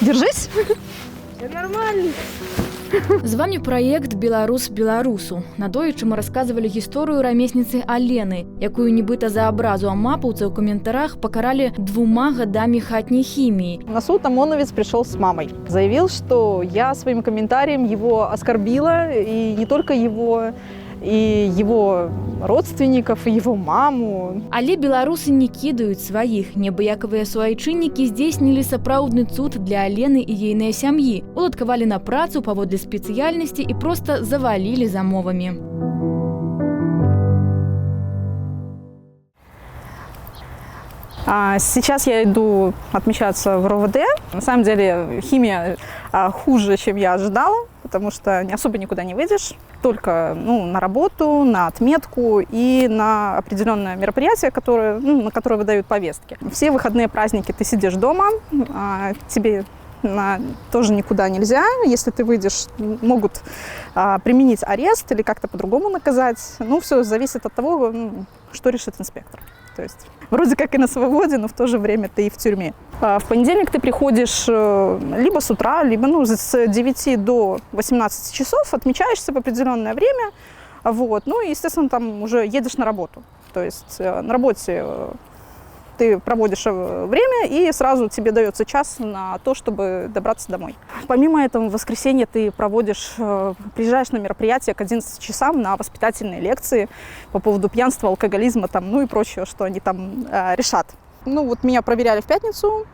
Держись. Все нормально. З вами праект «Беларус беларусу». Надоечы мы рассказывали гісторыю рамесніцы Алены, якую нібыта за абразу амапаўцы ў каментарах пакаралі 2 гадамі хатняй хіміі. На суд ОМОНовец пришел с мамой. Заявил, что я своим комментарием его оскорбила, и не только его, и его родственников, и его маму. Але беларусы не кідаюць сваіх. Небыякавыя суайчыннікі здзейснілі сапраўдны цуд для Алены і ейнай сям'і. Уладкавалі на працу паводле спецыяльнасці і проста завалілі замовамі. Сейчас я иду отмечаться в РОВД. На самом деле химия хуже, чем я ожидала, потому что особо никуда не выйдешь. Только на работу, на отметку и на определенное мероприятие, на которое выдают повестки. Все выходные праздники ты сидишь дома, тебе тоже никуда нельзя. Если ты выйдешь, могут применить арест или как-то по-другому наказать. Все зависит от того, что решит инспектор. То есть вроде как и на свободе, но в то же время ты и в тюрьме. В понедельник ты приходишь либо с утра, либо с 9 до 18 часов, отмечаешься в определенное время, и, естественно, там уже едешь на работу. То есть на работе ты проводишь время, и сразу тебе дается час на то, чтобы добраться домой. Помимо этого, в воскресенье ты приезжаешь на мероприятие к 11 часам на воспитательные лекции по поводу пьянства, алкоголизма и прочего, что они там решат. Меня проверяли в пятницу,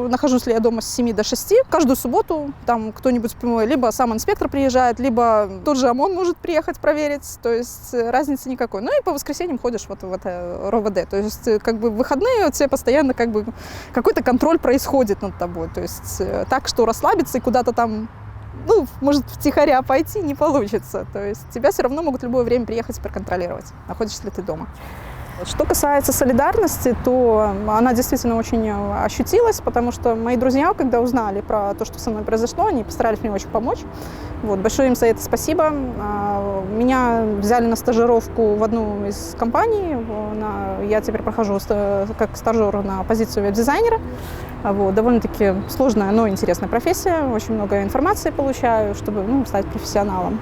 нахожусь ли я дома с 7 до 6. Каждую субботу там кто-нибудь, либо сам инспектор приезжает, либо тот же ОМОН может приехать проверить, то есть разницы никакой. И по воскресеньям ходишь в это РОВД, то есть в выходные у тебя постоянно какой-то контроль происходит над тобой, то есть так, что расслабиться и куда-то там, может втихаря пойти не получится, то есть тебя все равно могут в любое время приехать и проконтролировать, находишься ли ты дома. Что касается солидарности, то она действительно очень ощутилась, потому что мои друзья, когда узнали про то, что со мной произошло, они постарались мне очень помочь. Большое им за это спасибо. Меня взяли на стажировку в одну из компаний. Я теперь прохожу как стажер на позицию веб-дизайнера. Довольно-таки сложная, но интересная профессия. Очень много информации получаю, чтобы стать профессионалом.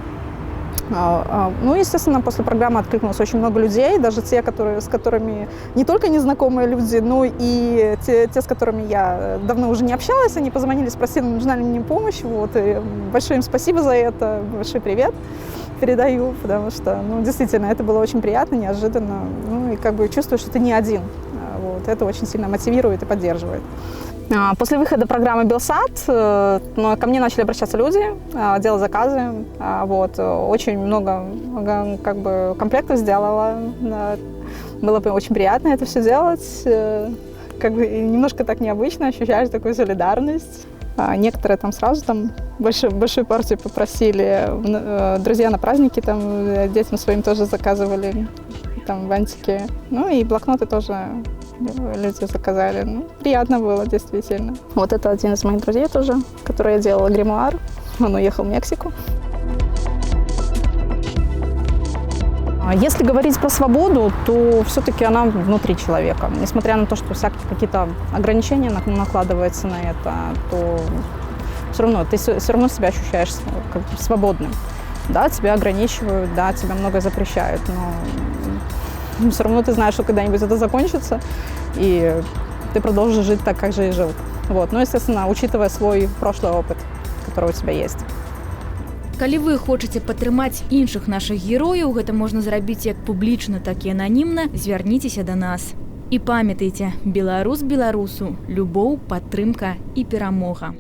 Естественно, после программы откликнулось очень много людей, даже те, с которыми не только незнакомые люди, но и те, с которыми я давно уже не общалась, они позвонили, спросили, нужна ли мне помощь. И большое им спасибо за это, большой привет передаю, потому что, действительно, это было очень приятно, неожиданно, и чувствую, что ты не один. Это очень сильно мотивирует и поддерживает. После выхода программы «Белсат» ко мне начали обращаться люди, делать заказы. Очень много комплектов сделала. Было бы очень приятно это все делать. Немножко так необычно, ощущаешь такую солидарность. Некоторые сразу большую партию попросили. Друзья на праздники детям своим тоже заказывали бантики. И блокноты тоже люди заказали. Приятно было, действительно. Это один из моих друзей тоже, который я делала гримуар. Он уехал в Мексику. Если говорить про свободу, то все-таки она внутри человека. Несмотря на то, что всякие какие-то ограничения накладываются на это, то ты все равно себя ощущаешь свободным. Да, тебя ограничивают, да, тебя многое запрещают, но все равно ты знаешь, что когда-нибудь это закончится, и ты продолжишь жить так, как же и жил. Естественно, учитывая свой прошлый опыт, который у тебя есть. Калі вы хочаце падтрымаць іншых нашых герояў, гэта можна зрабіць як публічна, так і ананімна, звярніцеся да нас. І памятайце, беларус беларусу, любоў, падтрымка і перамога.